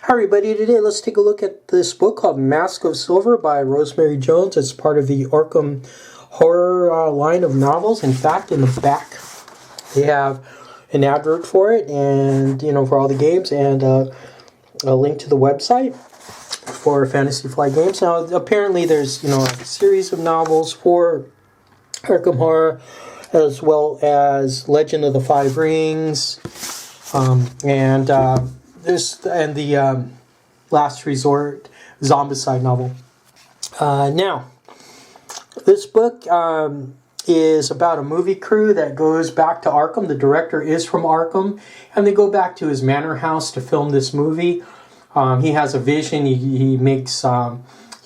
Hi everybody, today let's take a look at this book called Mask of Silver by Rosemary Jones. It's part of the Arkham horror line of novels. In fact, in the back they have an advert for it and, for all the games and a link to the website for Fantasy Flight Games. Now, apparently there's, a series of novels for Arkham Horror as well as Legend of the Five Rings and the Last Resort Zombicide novel. Now, this book is about a movie crew that goes back to Arkham. The director is from Arkham, and they go back to his manor house to film this movie. He has a vision. He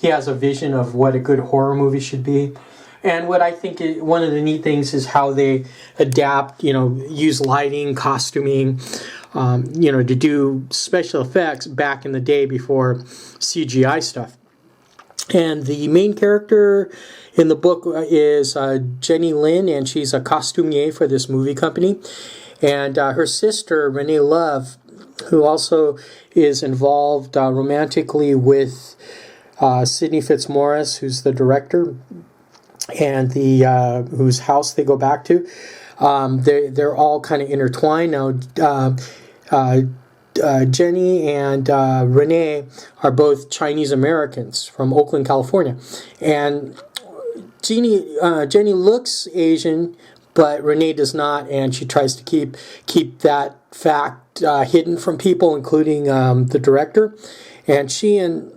has a vision of what a good horror movie should be. And what I think one of the neat things is how they adapt, use lighting, costuming, to do special effects back in the day before CGI stuff. And the main character in the book is Jenny Lynn, and she's a costumier for this movie company. And her sister, Renee Love, who also is involved romantically with Sidney Fitzmaurice, who's the director, and whose house they go back to. They're all kind of intertwined now. Jenny and Renee are both Chinese Americans from Oakland, California, and Jenny looks Asian, but Renee does not, and she tries to keep that fact hidden from people, including the director. And she and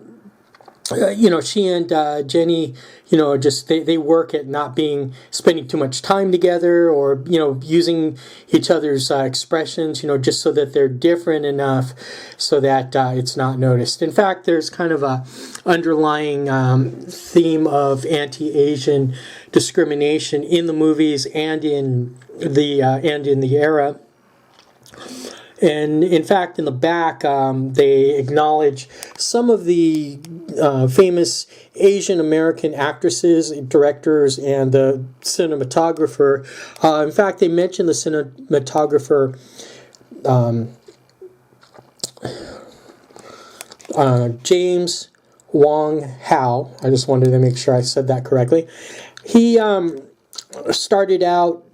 Jenny, just they work at not spending too much time together, or using each other's expressions, just so that they're different enough so that it's not noticed. In fact, there's kind of a underlying theme of anti-Asian discrimination in the movies and in the era. And in fact, in the back, they acknowledge some of the famous Asian American actresses, directors, and the cinematographer. In fact, they mention the cinematographer James Wong Howe. I just wanted to make sure I said that correctly. He started out,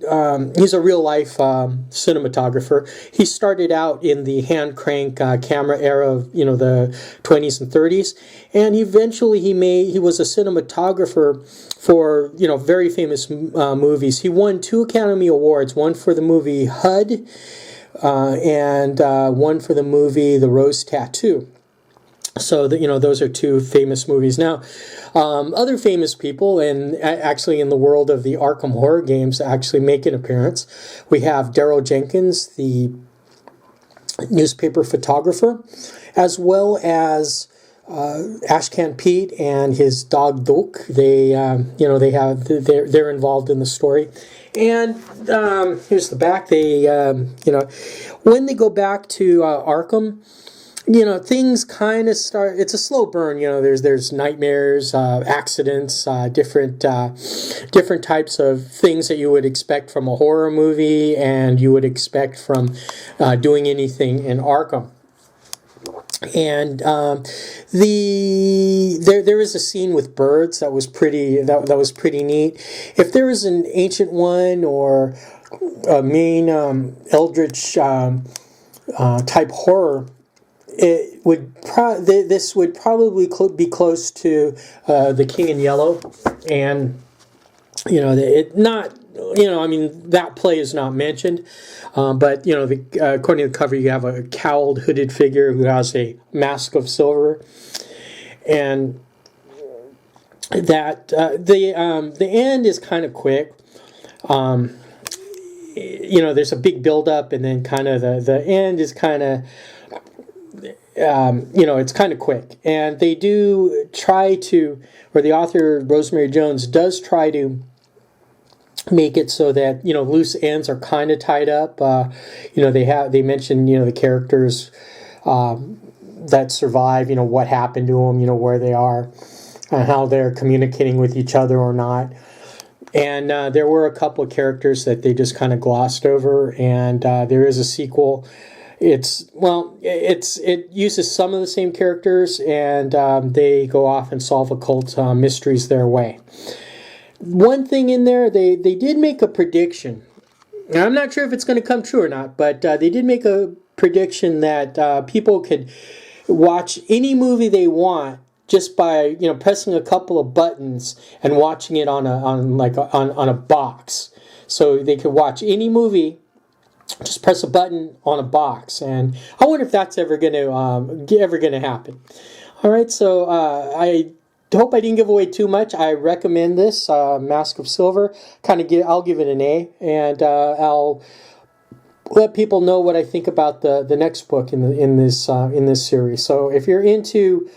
he's a real-life cinematographer. He started out in the hand-crank camera era of, the 20s and 30s, and eventually he was a cinematographer for, very famous movies. He won 2 Academy Awards, one for the movie HUD, and one for the movie The Rose Tattoo. So, those are 2 famous movies. Now, other famous people, and actually in the world of the Arkham horror games, actually make an appearance. We have Daryl Jenkins, the newspaper photographer, as well as Ashcan Pete and his dog Duke. They're involved in the story. And here's the back. They, when they go back to Arkham, things kind of start. It's a slow burn. There's nightmares, accidents, different types of things that you would expect from a horror movie, and you would expect from doing anything in Arkham. And there is a scene with birds that was pretty neat. If there is an Ancient One or a main Eldritch type horror, this would probably be close to The King in Yellow, and that play is not mentioned, but according to the cover, you have a cowled, hooded figure who has a mask of silver, and that the end is kind of quick. There's a big build up, and then kind of the end is kind of. It's kind of quick, and they do try to, or the author Rosemary Jones does try to make it so that loose ends are kind of tied up. They mention the characters that survive, what happened to them, where they are, how they're communicating with each other or not. And there were a couple of characters that they just kind of glossed over, and there is a sequel. it uses some of the same characters, and they go off and solve occult mysteries their way. One thing in there, they did make a prediction. Now, I'm not sure if it's going to come true or not, but they did make a prediction that people could watch any movie they want just by pressing a couple of buttons and watching it on a box. So they could watch any movie, just press a button on a box, and I wonder if that's ever going to happen. All right, so I hope I didn't give away too much. I recommend this Mask of Silver. I'll give it an A, and I'll let people know what I think about the next book in this series. So if you're into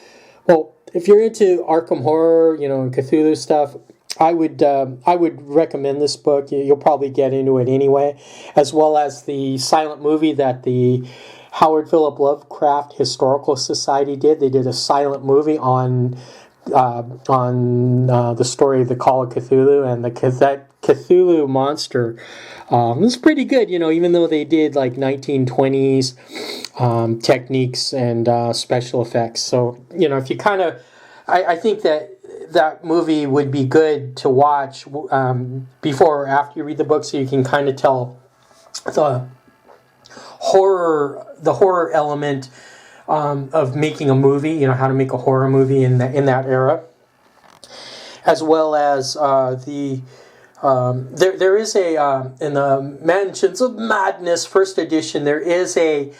Arkham horror, and Cthulhu stuff, I would recommend this book. You'll probably get into it anyway, as well as the silent movie that the Howard Philip Lovecraft Historical Society did. They did a silent movie on the story of the Call of Cthulhu, and that Cthulhu monster. It's pretty good, even though they did like 1920s techniques and special effects. So if you I think that movie would be good to watch before or after you read the book, so you can kind of tell the horror element of making a movie, how to make a horror movie in that era, as well as there is a in the Mansions of Madness first edition, there is a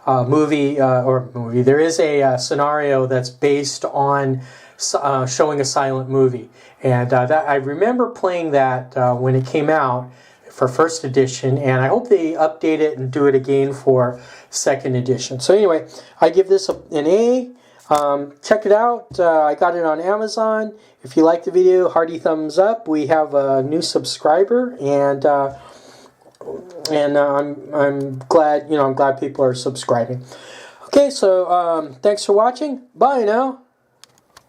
movie. There is a scenario that's based on showing a silent movie, and that I remember playing that when it came out for first edition, and I hope they update it and do it again for second edition. So anyway, I give this an A. Check it out. I got it on Amazon. If you like the video, hearty thumbs up. We have a new subscriber, and I'm glad I'm glad people are subscribing. Okay, so thanks for watching. Bye now.